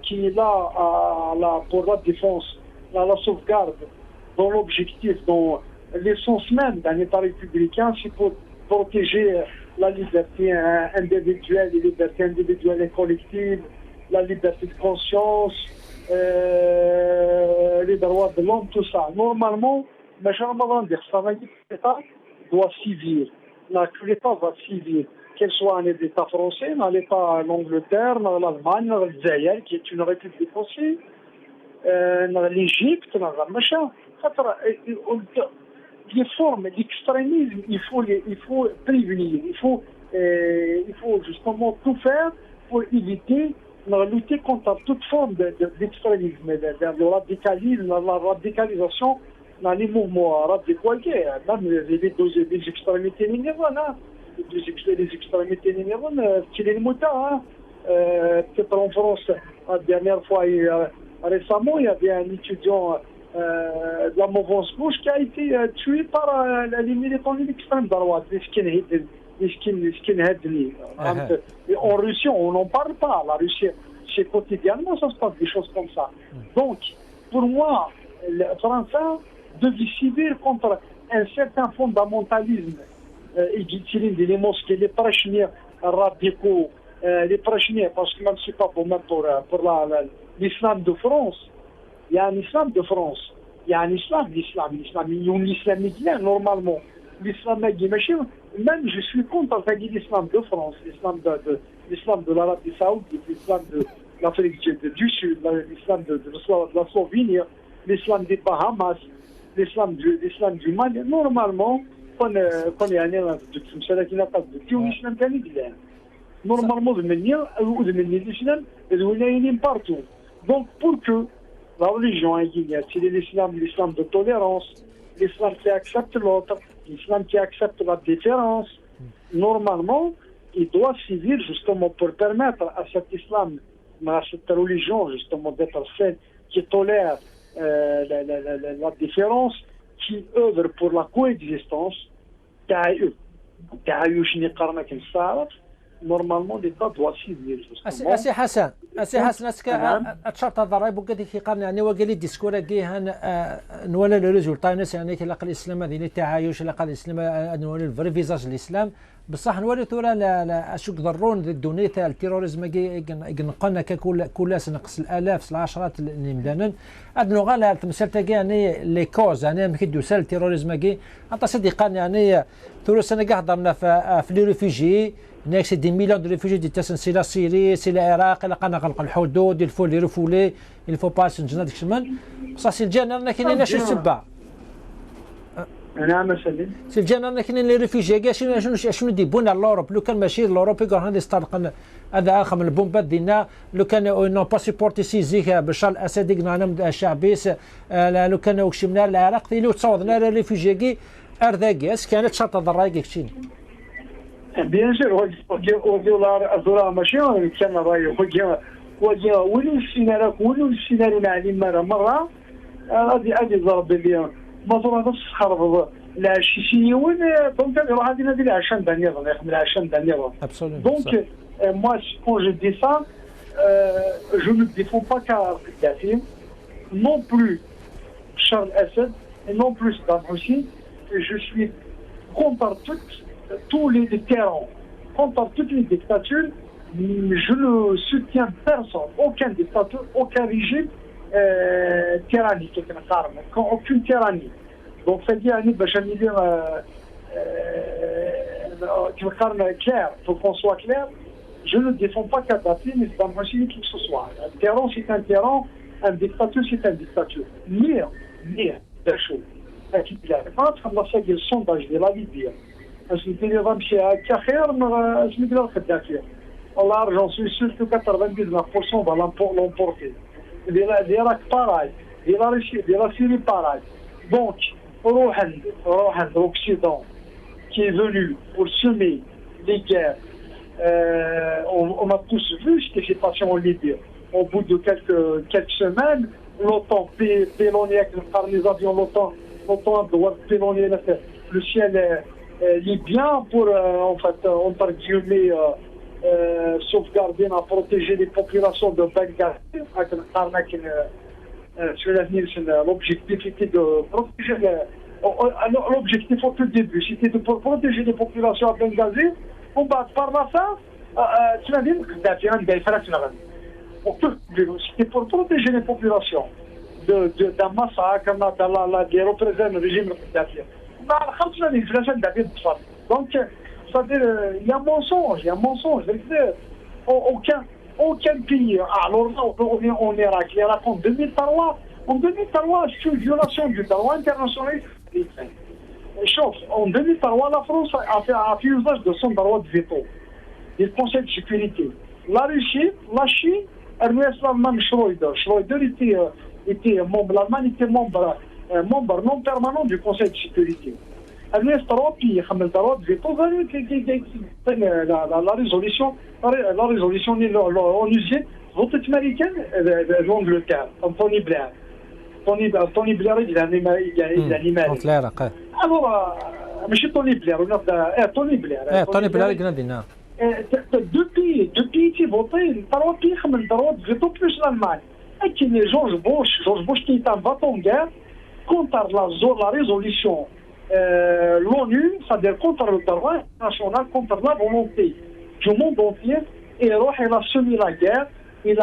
qui est là pour la défense, la sauvegarde, dans l'objectif, dans l'essence même d'un État républicain, c'est pour protéger la liberté individuelle, les libertés individuelles et collectives, la liberté de conscience, les droits de l'homme, tout ça. Normalement, l'État doit civil. Que l'État va civil, qu'elle soit un État français, l'État l'Angleterre, l'Allemagne, l'Algérie, qui est une république aussi, l'Égypte, machin. Les formes d'extrémisme, il faut prévenir, il faut justement tout faire pour éviter, lutter contre toute forme d'extrémisme, de radicalisme, la radicalisation dans les mouvements radicaux, même les extrémités numériques, les extrémités numériques, c'est les motards. Peut-être en France, la dernière fois, récemment, il y avait un étudiant de la mouvance gauche qui a été tué par les militants de l'extrême droite, les skinheads. En Russie, on n'en parle pas. La Russie, c'est quotidiennement, ça se passe des choses comme ça. Donc, pour moi, le Français devait civil contre un certain fondamentalisme. Il utilise les mosquées, les prachniers radicaux, les prachniers, parce que même si pas pour l'islam de France. Il y a un islam de France, il y a un islam, l'islam médian, normalement. L'islam médian, même je suis contre l'islam de France, l'islam de l'Arabie Saoudite, l'islam de l'Afrique du Sud, l'islam de la Slovénie, l'islam des Bahamas, l'islam du Mali. Normalement, quand il y a un islam, normalement, l'islam est partout. Donc, pour que la religion c'est l'islam de tolérance, l'islam qui accepte l'autre, l'islam qui accepte la différence. Normalement, il doit sévir justement pour permettre à cet islam, à cette religion justement d'être celle qui tolère la différence, qui œuvre pour la coexistence. Normalement l'État doit civil. اسي حسن اتشرط الضرائب وقد في قرن يعني وقال الديسكور كيهان نولا لو ريزولتا ناس يعني كلاق الاسلام هذه التعايش لاق الاسلام نولا الفري فيزاج الاسلام بصح نولي ثورة لا اشك ضرون الدونيتا التيروريزم نقلنا كل نقص الالاف العشرات المدانا ادنو غالا تمثال تاكي يعني لي كوز يعني كيدو سال التيروريزم كي انت صديقان يعني ثورة سنه كاع هضرنا في لي ريفوجي هناك سي دي ميليون دو ريفوجي دي تاسن سي لا سيري سي العراق الا قنا غلق الحدود الفو لي ريفولي الفو باس نجنا ديك الشمال بصح سي الجنرال كاينين شي سبه نعم سليم سي الجنرال كاينين لي ريفوجي كاع شنو ديبونا لوروب لو كان ماشي لوروب يقول هذا يسترق هذا اخر من البومبات ديالنا لو كان نو با سيبورتي سيزيك بشار الاسد قلنا الشعبيس لو كان وكشمنا العراق تيلو تصاوضنا لي ريفوجي ارداكاس كانت شرطه ضرايق كشين بيان سور وديولا ماشي كان راي وجا ولو السيناريو نعلم مره هذه ضرب لي مزرعه نص خرب العشيشي وين دونك هذه نادي العشان دانيال من العشان دانيال دونك moi quand je dis ça je ne défends pas Kadhafi non plus Charles Assad et non plus Saddam Hussein je suis contre tous les terrains contre toutes les dictatures je ne soutiens personne aucun dictateur aucun régime tyrannique aucune tyrannie donc c'est-à-dire clair, il faut qu'on soit clair. Je ne défends pas Kadhafi, mais c'est pas moi qui que ce soit. Un tyran, c'est un tyran, un dictateur, c'est un dictateur. Mais, d'accord. On a fait des sondages de la Libye. Je me dis, je me dis, Kadhafi. Allah, j'en suis sûr que 99% va l'emporter. l'Irak pareil, la Syrie pareil. Donc, Rohan, l'Occident, qui est venu pour semer les guerres. On a tous vu ce qui s'est passé en Libye. Au bout de quelques semaines, l'OTAN pélonnier par les avions, l'OTAN doit pélonnier le ciel libyen pour, entre guillemets, sauvegarder, protéger les populations de Benghazi. Sur l'avenir, l'objectif était de protéger l'objectif au tout début, c'était de protéger les populations à Benghazi. Par la fin, c'était pour protéger les populations d'un massacre, des représailles du régime Kadhafi. Donc, il y a un mensonge. Aucun pays. Alors là, on est en Irak. L'Irak en 2003, c'est une violation du droit international. Sauf, en 2003, la France a fait usage de son droit de veto, du Conseil de sécurité. La Russie, la Chine, l'Allemagne, Schröder était membre, l'Allemagne était membre non permanent du Conseil de sécurité. l'Europe, il y a un droit de veto, la résolution onusienne, vote américaine, l'Angleterre, Tony Blair. Tony Blair, il a animé. Alors, ماشي Tony Blair, Tony Blair, قلنا deux pays qui votaient, trois pays qui ont le droit de veto plus l'Allemagne. Et qui est George Bush qui est en bâton de guerre contre la résolution l'ONU, c'est-à-dire contre le droit international, contre la volonté du monde entier. Et il a semé la guerre, il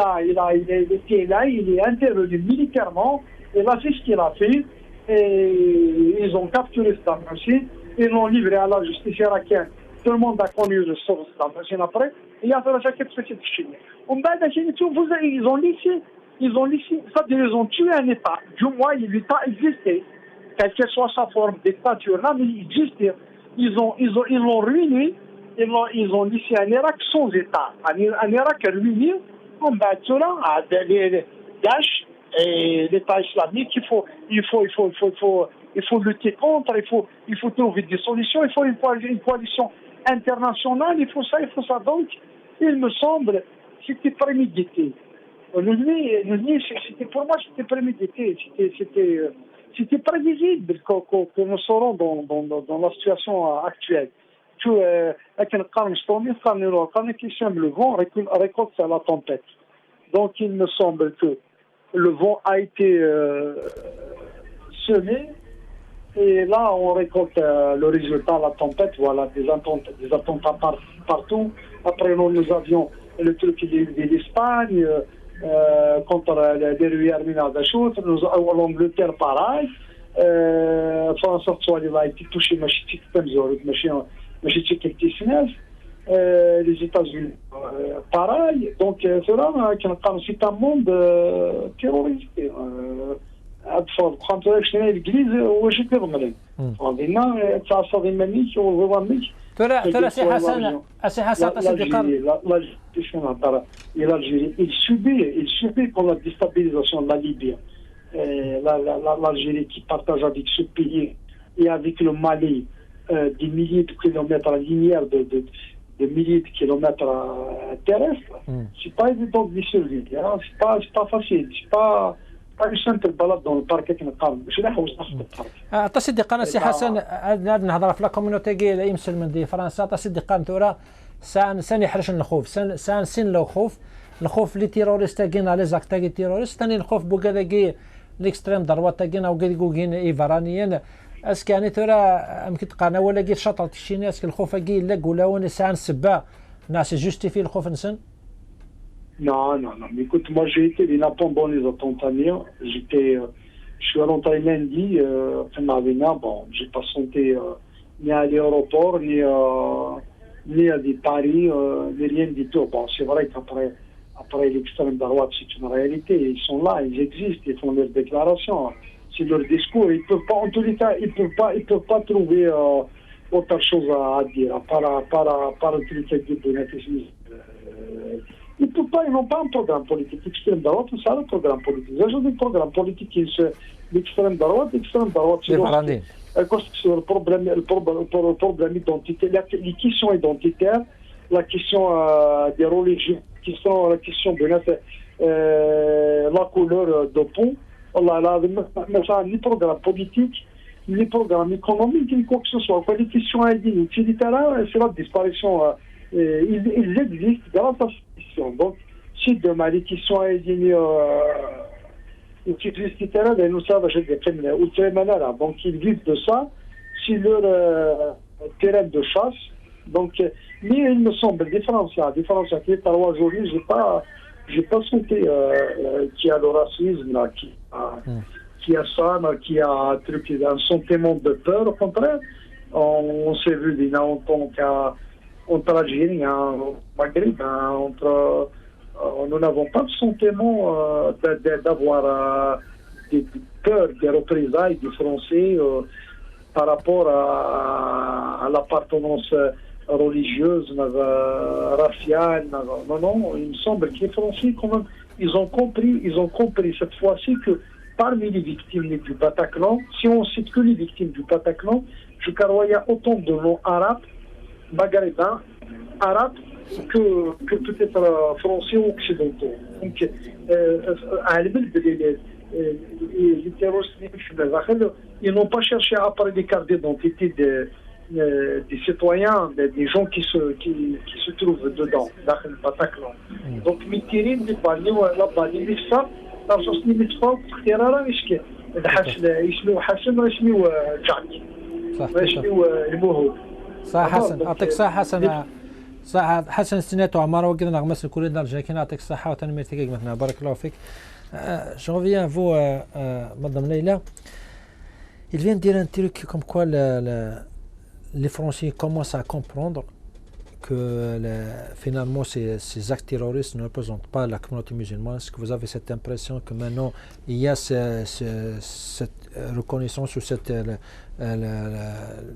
était là, il est intervenu militairement, il a fait ce qu'il a fait, et ils ont capturé Saddam Hussein, ils l'ont livré à la justice irakienne. Tout le monde a connu le sort de Saddam Hussein après, et il a fait la jaquette petite Chine. Ils ont laissé, c'est-à-dire ils ont tué un État, du moins l'État existait. Quelle que soit sa forme dictature, là, mais il existait. Ils l'ont ruiné, ils ont laissé un Irak sans État, un Irak ruiné, en battant Daesh et l'État islamique. Il faut lutter contre, il faut trouver des solutions, il faut une coalition internationale, il faut ça. Donc, il me semble, c'était prémédité. Pour moi, c'était prémédité, c'était prévisible que nous serons dans la situation actuelle. Qui sème le vent récolte la tempête. Donc il me semble que le vent a été semé et là on récolte le résultat, la tempête. Voilà, des attentats partout. Après nous avions le truc de l'Espagne. Contre les rues arméniennes l'Angleterre pareil, France a été touchée, les États-Unis, pareil. Donc, c'est un monde terroriste. بخاطر شنو الانجليز واش كيبغي عندنا تعصب منيش وظنيش ترى سي حسن l'Algérie il subit pour la déstabilisation de la Libye l'Algérie qui partage avec ce pays et avec le Mali des milliers de kilomètres à linéaire de milliers de kilomètres terrestres c'est pas évident de survivre c'est pas facile c'est pas simple البلد دون البارك كنقام ماشي لا حوس ناخذ البارك تصدق انا سي حسن هاد نهضر في لا كوميونيتي كي يمثل من دي فرنسا تصدق ان تورا سان يحرش الخوف سان سين لو الخوف لي تيروريست كاين لي زاكتا تيروريست ثاني الخوف بوكا كي ليكستريم دروات كاين او كاين ايفرانيين اسك يعني تورا يمكن تقانا ولا كي شطرت الشيني اسك الخوف كي لا ولا وني سان سبا ناس جوستيفي الخوف نسن Non. Mais écoute, moi j'ai été pendant les attentats. Je suis rentré lundi, bon, j'ai pas senti ni à l'aéroport, ni à des paris, ni rien du tout. Bon, c'est vrai qu'après l'extrême droite, c'est une réalité. Ils sont là, ils existent, ils font leurs déclarations. C'est leur discours. Ils peuvent pas, en tous les cas, ils peuvent pas trouver autre chose à dire, par le critique du bénéfice. Ils n'ont pas un programme politique. L'extrême droite, c'est ça le programme politique. J'ai dit programme politique, l'extrême droite, c'est le problème identitaire, les questions identitaires, la question des religions, la question de la couleur de peau, ni programme politique, ni programme économique, ni quoi que ce soit. Les questions utilitaires, c'est la disparition. Ils existent grâce à cette question. Donc, si demain les questions utilitaires, nous savons que donc ils vivent de ça, c'est leur terrain de chasse. Donc, mais il me semble, des Français qui est aujourd'hui, j'ai pas senti qu'il y a le racisme, là, qui a ça, qui a un sentiment de peur, au contraire. On s'est vu entre Algériens, Maghrébins, nous n'avons pas le sentiment d'avoir des peurs, des représailles des Français par rapport à l'appartenance religieuse, raciale. Non, il me semble que les Français, quand même, ils ont compris cette fois-ci que parmi les victimes du Bataclan, si on cite que les victimes du Bataclan, je crois qu'il y a autant de noms arabes, maghrébins, arabes, que peut-être français ou occidentaux. Donc, les terroristes, ils n'ont pas cherché à parler des cartes d'identité des citoyens, des gens qui se trouvent dedans, dans le Bataclan. Donc, Mitterrand, les balles, les femmes, dans ce sens, les femmes, يسميو حسن ويسميو جاك ويسميو الموهوب صح حسن يعطيك الصحة حسن صح حسن استنيت وعمار وكذا نغمس الكل نرجع كنا يعطيك الصحة وتنميتك مثلا بارك الله فيك. Je reviens à vous, Madame Leila. Il vient de dire un truc comme quoi les Français commencent à comprendre que finalement ces actes terroristes ne représentent pas la communauté musulmane. Est-ce que vous avez cette impression que maintenant il y a cette reconnaissance ou cette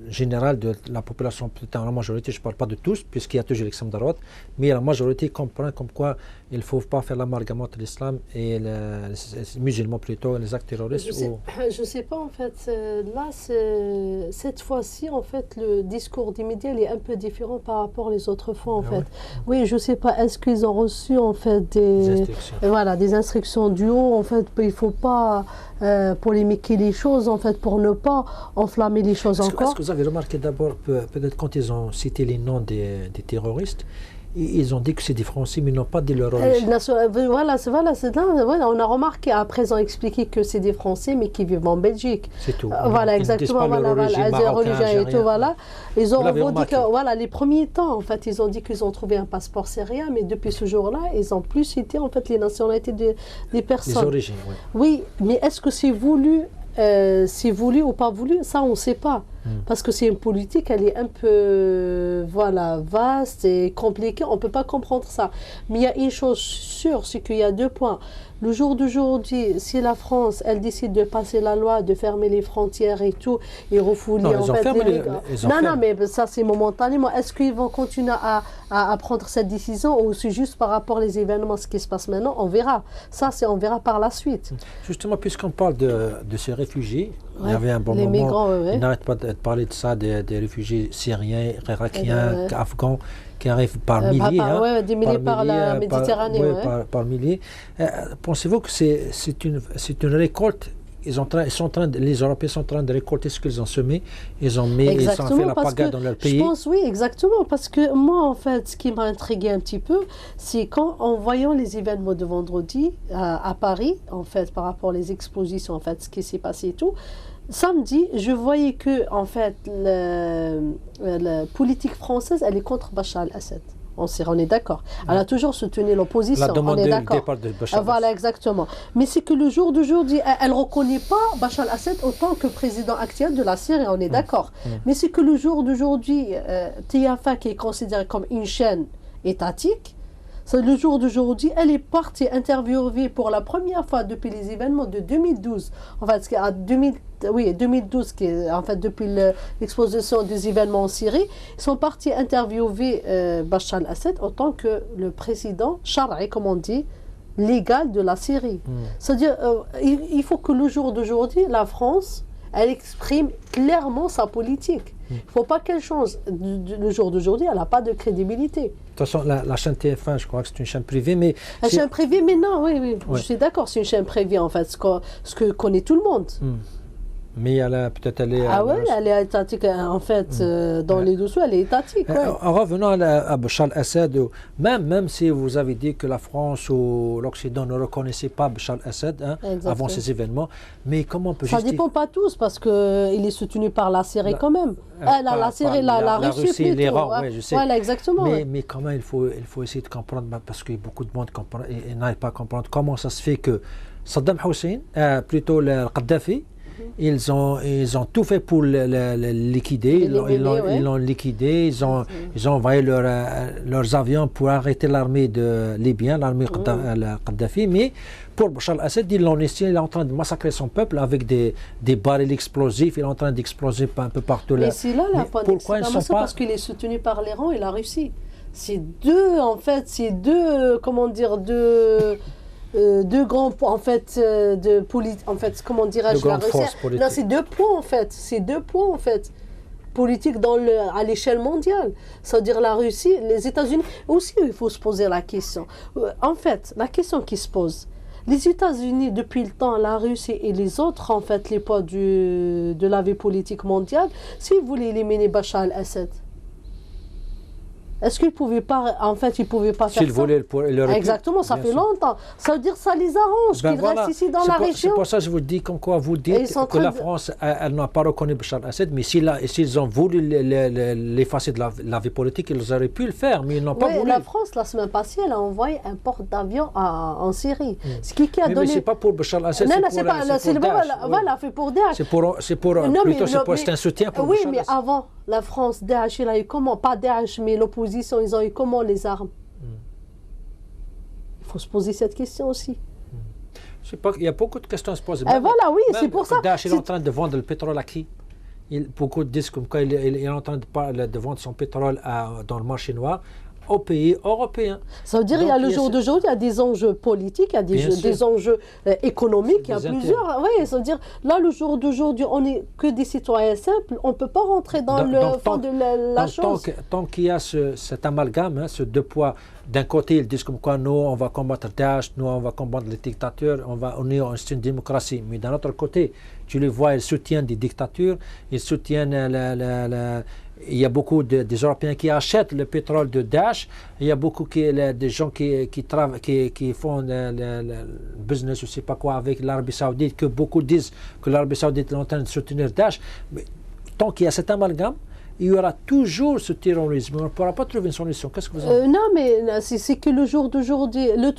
générale de la population, peut-être la majorité, je ne parle pas de tous, puisqu'il y a toujours l'extrême droite, mais la majorité comprend comme quoi il ne faut pas faire l'amalgame entre l'islam et les musulmans plutôt, les actes terroristes. Je ne sais pas en fait, là cette fois-ci en fait le discours des médias est un peu différent par rapport aux autres fois en fait. Oui, je ne sais pas, est-ce qu'ils ont reçu en fait des instructions du haut en fait, il ne faut pas polémiquer les choses en fait pour ne pas enflammer les choses encore. Est-ce que vous avez remarqué d'abord, peut-être quand ils ont cité les noms des terroristes, ils ont dit que c'est des Français, mais ils n'ont pas dit leur origine. On a remarqué, après ils ont expliqué que c'est des Français, mais qui vivent en Belgique. C'est tout. Voilà, exactement. Et tout, voilà. Ils ont dit que, les premiers temps, en fait, ils ont dit qu'ils ont trouvé un passeport syrien, mais depuis ce jour-là, ils ont plus cité en fait les nationalités des personnes. Les origines, oui. Oui, mais est-ce que c'est voulu ou pas voulu, ça on ne sait pas. Parce que c'est une politique, elle est un peu vaste et compliquée, on ne peut pas comprendre ça. Mais il y a une chose sûre, c'est qu'il y a 2 points. Le jour d'aujourd'hui, si la France, elle décide de passer la loi, de fermer les frontières et tout, et refouler en fait les migrants. Non, mais ça c'est momentanément. Est-ce qu'ils vont continuer à prendre cette décision ou c'est juste par rapport aux événements, ce qui se passe maintenant? On verra. Ça, on verra par la suite. Justement, puisqu'on parle de ces réfugiés, il y avait un bon les moment, migrants, il n'arrête pas de parler de ça, des réfugiés syriens, irakiens, afghans, qui arrivent par milliers. Des milliers par la Méditerranée. Par milliers. Pensez-vous que c'est une récolte? Les Européens sont en train de récolter ce qu'ils ont semé. Ils ont fait la pagaille dans leur pays. Je pense, oui, exactement. Parce que moi, en fait, ce qui m'a intrigué un petit peu, c'est en voyant les événements de vendredi à Paris, en fait, par rapport aux expositions, en fait, ce qui s'est passé et tout, samedi, je voyais que, en fait, la politique française, elle est contre Bachar el-Assad. On est d'accord. Elle a toujours soutenu l'opposition. Elle a demandé le départ de Bachar el-Assad. Voilà, exactement. Mais c'est que le jour d'aujourd'hui, elle ne reconnaît pas Bachar el-Assad autant que président actuel de la Syrie, on est d'accord. Mais c'est que le jour d'aujourd'hui, TF1 qui est considéré comme une chaîne étatique, le jour d'aujourd'hui, elle est partie interviewée pour la première fois depuis les événements de 2012. En fait, 2012, qui est, en fait, depuis l'exposition des événements en Syrie, ils sont partis interviewer Bachar el-Assad en tant que le président Shar'i, comme on dit, légal de la Syrie. C'est-à-dire, il faut que le jour d'aujourd'hui, la France, elle exprime clairement sa politique. Il ne faut pas qu'elle change. Le jour d'aujourd'hui, elle n'a pas de crédibilité. De toute façon, la chaîne TF1, je crois que c'est une chaîne privée, mais... La chaîne privée, mais non, oui. Je suis d'accord, c'est une chaîne privée, en fait, ce que connaît tout le monde. Mais peut-être elle est... elle est étatique, en fait, dans les dessous, elle est étatique. En revenant à Bachar el-Assad, même si vous avez dit que la France ou l'Occident ne reconnaissaient pas Bachar el-Assad avant ces événements, mais comment on peut justifier... Ça dépend pas tous, parce qu'il est soutenu par la Syrie quand même. La Syrie, la Russie et l'Iran, oui, je sais. Voilà, exactement. Mais comment il faut essayer de comprendre, parce que beaucoup de monde n'arrive pas à comprendre comment ça se fait que Saddam Hussein, plutôt le Kadhafi, ils ont tout fait pour le liquider. Ils l'ont liquidé. Ils ont envoyé leurs avions pour arrêter l'armée libyenne, l'armée Kadhafi. Mais pour Bachar el-Assad, ils l'ont laissé. Il est en train de massacrer son peuple avec des barils explosifs. Il est en train d'exploser un peu partout. Mais c'est là la point d'exclamation, parce qu'il est soutenu par l'Iran et la Russie. C'est deux grands, en fait, comment dirais-je, la Russie. Non, c'est 2 points, en fait. C'est 2 points, en fait, politiques à l'échelle mondiale. C'est-à-dire la Russie, les États-Unis. Aussi, il faut se poser la question. En fait, la question qui se pose, les États-Unis, depuis le temps, la Russie et les autres, en fait, les poids de la vie politique mondiale, s'ils voulaient éliminer Bachar el-Assad, est-ce qu'ils ne pouvaient pas, faire ça? S'ils voulaient, exactement, ça fait longtemps. Ça veut dire que ça les arrange, qu'ils restent ici dans la région. C'est pour ça que je vous dis vous dites que la France, elle n'a pas reconnu Bachar el-Assad, mais s'ils ont voulu l'effacer de la vie politique, ils auraient pu le faire, mais ils n'ont pas voulu. La France, la semaine passée, elle a envoyé un porte-avions en Syrie. Ce qui a donné... Mais ce n'est pas pour Bachar el-Assad, c'est pour Daesh. C'est un soutien pour Bachar el-Assad. Oui, mais avant... La France, Daesh, il a eu comment? Pas Daesh, mais l'opposition, ils ont eu comment les armes? Il faut se poser cette question aussi. Il y a beaucoup de questions à se poser. Voilà, oui, c'est pour ça. Daesh est en train de vendre le pétrole à qui? Beaucoup disent comme quoi il est en train de vendre son pétrole dans le marché noir aux pays européens. Ça veut dire qu'il y a le jour d'aujourd'hui, il y a des enjeux politiques, il y a des enjeux économiques, il y a plusieurs. Oui, ça veut dire, là, le jour d'aujourd'hui, on n'est que des citoyens simples, on ne peut pas rentrer dans le fond de la chose. Tant qu'il y a cet amalgame, ce 2 poids, d'un côté, ils disent comme quoi, nous, on va combattre Daesh, nous, on va combattre les dictateurs, on est une démocratie. Mais d'un autre côté, tu les vois, ils soutiennent des dictatures, ils soutiennent il y a beaucoup des Européens qui achètent le pétrole de Daesh. Il y a beaucoup des gens qui font le business, je ne sais pas quoi, avec l'Arabie Saoudite, que beaucoup disent que l'Arabie Saoudite est en train de soutenir Daesh. Mais tant qu'il y a cet amalgame, il y aura toujours ce terrorisme. On ne pourra pas trouver une solution. Qu'est-ce que vous en dites? Non, mais c'est que le jour d'aujourd'hui, le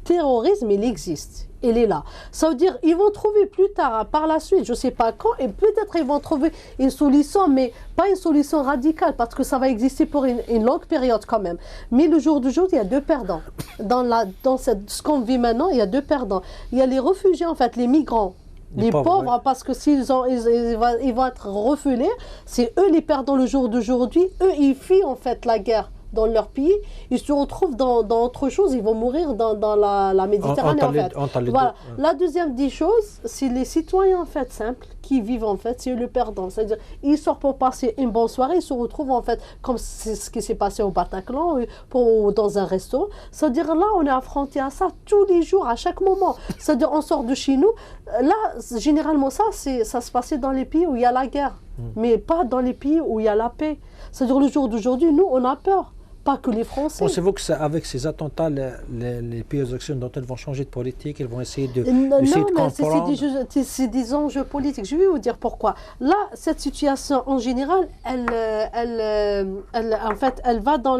terrorisme, il existe. Il est là. Ça veut dire ils vont trouver plus tard, par la suite, je ne sais pas quand, et peut-être ils vont trouver une solution, mais pas une solution radicale, parce que ça va exister pour une longue période quand même. Mais le jour d'aujourd'hui, il y a deux perdants. Dans ce qu'on vit maintenant, il y a deux perdants. Il y a les réfugiés, en fait, les migrants. Les pauvres, ouais. Parce que s'ils ils vont être refoulés, c'est eux les perdants le jour d'aujourd'hui. Eux, ils fuient en fait la guerre dans leur pays. Ils se retrouvent dans autre chose. Ils vont mourir dans la Méditerranée en fait. Voilà. La deuxième des choses, c'est les citoyens en fait simples qui vivent en fait, c'est eux le perdant. C'est-à-dire, ils sortent pour passer une bonne soirée, ils se retrouvent en fait, comme c'est ce qui s'est passé au Bataclan, dans un resto. C'est-à-dire, là, on est affronté à ça tous les jours, à chaque moment. C'est-à-dire, on sort de chez nous. Là, généralement, ça se passait dans les pays où il y a la guerre, mais pas dans les pays où il y a la paix. C'est-à-dire, le jour d'aujourd'hui, nous, on a peur. Pas que les Français. Pensez-vous qu'avec ces attentats, les pays occidentaux vont changer de politique, ils vont essayer de comprendre? C'est des enjeux politiques. Je vais vous dire pourquoi. Là, cette situation, en général, en fait, elle va dans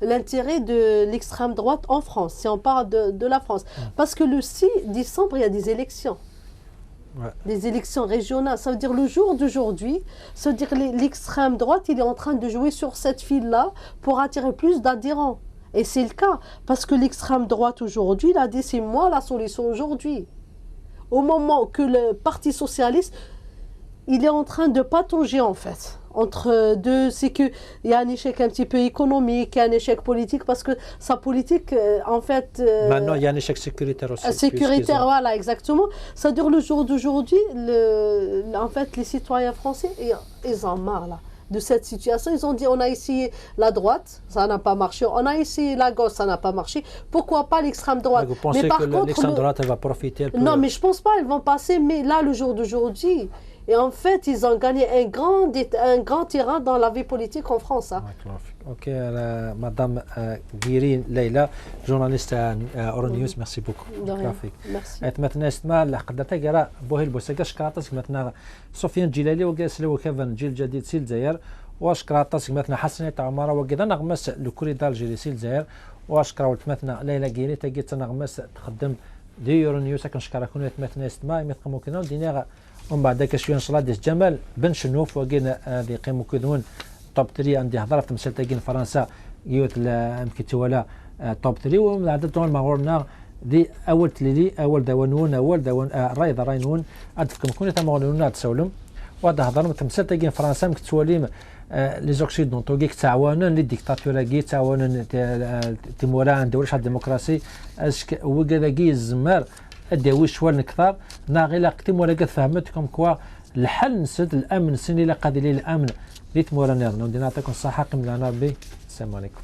l'intérêt de l'extrême droite en France, si on parle de la France. Parce que le 6 décembre, il y a des élections. Ouais. Des élections régionales, ça veut dire le jour d'aujourd'hui, ça veut dire l'extrême droite, il est en train de jouer sur cette file-là pour attirer plus d'adhérents. Et c'est le cas, parce que l'extrême droite aujourd'hui, il a dit c'est moi la solution aujourd'hui. Au moment que le Parti socialiste, il est en train de patauger en fait. Entre deux, c'est qu'il y a un échec un petit peu économique, un échec politique, parce que sa politique, en fait... Maintenant, il y a un échec sécuritaire aussi. Sécuritaire, voilà, exactement. Ça dure le jour d'aujourd'hui. En fait, les citoyens français, ils en marrent, là, de cette situation. Ils ont dit, on a essayé la droite, ça n'a pas marché. On a essayé la gauche, ça n'a pas marché. Pourquoi pas l'extrême droite? Vous pensez que l'extrême droite, elle va profiter? Non, mais je ne pense pas, elles vont passer. Mais là, le jour d'aujourd'hui... Et en fait, ils ont gagné un grand terrain dans la vie politique en France. Hein. Ok, Madame Guiri Leila, journaliste à Euronews, merci beaucoup. Merci. مثلا استماع لقدرتها قرا بوهي البوسكاش كراتس مثلا سفيان جلالي وقاس لو كفن جيل جديد سيل زاير واش كراتس مثلا حسنة عمارة وكذا نغمس لكوري دال جيلي سيل زاير واش كراولت مثلا ليلى قيري تجيت نغمس تخدم دي يورونيوس كنشكرها كون مثلا استماع مثلا كنا ودينا ومن بعد ذاك شويه نشرا ديس جمال بن شنوف وقينا اللي يقيموا كذون توب 3 عندي هضره في تمثيل تاكين فرنسا يوت مكيتولا توب 3 ومن بعد دون مغورنا دي اول تليلي اول دوانون رايض راينون ادفكم كون تمغنون تسولم وهذا هضر تمثيل تاكين فرنسا مكتواليم لي زوكسيدونتو كيك تعاونن لي ديكتاتورا كي تعاونن تيمورا عند ولاش الديمقراطي اسك وكذا كي الزمار اداوي شوال نكثر ناغي لاقتم ولا قد فهمتكم كوا الحل نسد الامن سني لا قادر الامن ريت مورا نيرنا ودي نعطيكم الصحه قم لنا ربي السلام عليكم.